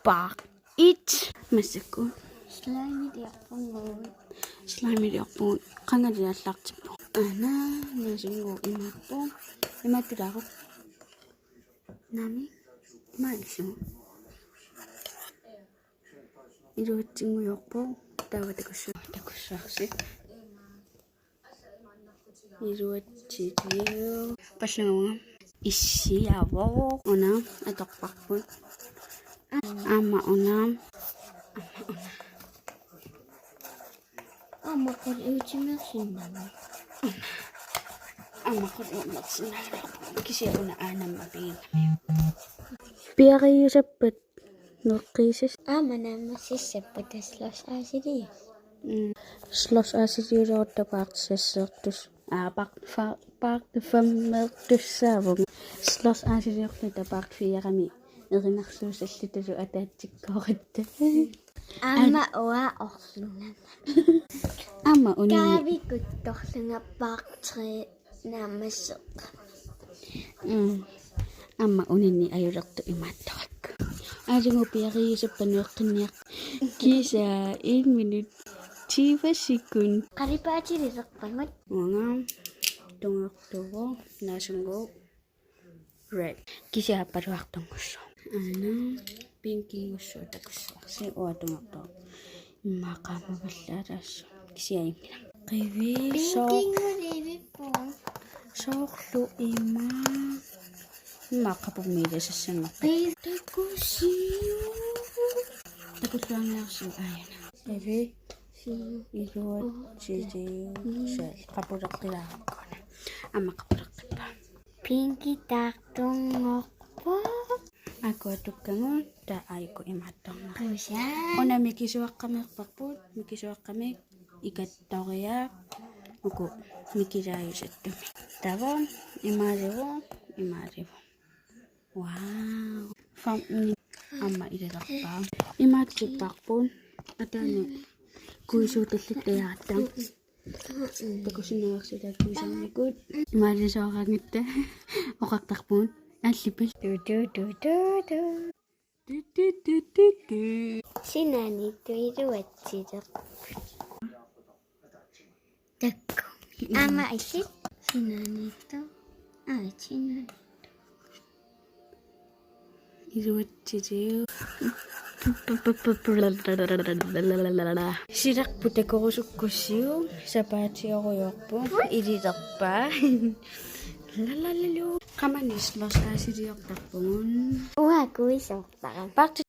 Bak. It. Masako. Slime diapun. Kanga dia lakcipo. Ana nasungo imapo. Imatu dako. Nami. Maisu. Iru tingu yopo. Dawa tekusho. Tekushaksi. Iru tidio. Paslangong. Isiawo. Ona atokpakpun. Ama onam. Ama kod ujimasin naman. Ama kod ujimasin naman. Kasi ako na anam mabing. Piyaki rapat. No cases. Ama naman sisipot slosh asidi. Slosh asidi rådde bak sessertus. Bak de femmertus savung. Slosh asidi rådde bak firami. Erinnersuusallitu ataatsikkooritta. Ama oa orlunga. Ama unini. Kaavikut torlunga partre namasuk. Ama unini ayulertu imattarak. Asingu piariisappanueqqinniaq. Kisa 1 minute 20 sekund. Qalipaatiliserpangut. Wanga tungertuvo nasungo red. Kisa paruartungusso. Ana pinkingusso takusso. Se oatungertu. Maqamavallaras kisiaingila. Qivi so. Pinkingulivipo. Soorlu ima. Maqapumile sassangertu. Takusiu. Takussuangiarsu ayana. Qivi iluat sisi sel qapuleqqilaaqakkuna. Amma qapuleqqippa. Pinki tartungorpo. Aku tukkangun ta aiku imattorna. Qusa. Ona mikisuaqqameerparput mikisuaqqamik ikattoria uku mikilaayusattumi. Tavon imaarivu. Wow. Fam amma ilelarpaa. Imaatipparpun atani kuisuutallatayaattang. Takusineersilaakkuisamnikut. Imaalisoorangиtta oqartarpun allipil. Sinani tuiruatsiler. Takku. Ama isit. Sinani to. Sinani. Iruatsitiu. Siraqputakorusukkussiu sapaatiorujorpu ililerpa. Lalalalu. Qamanislos aasiliortarpungun. Uakuisortara. Pakti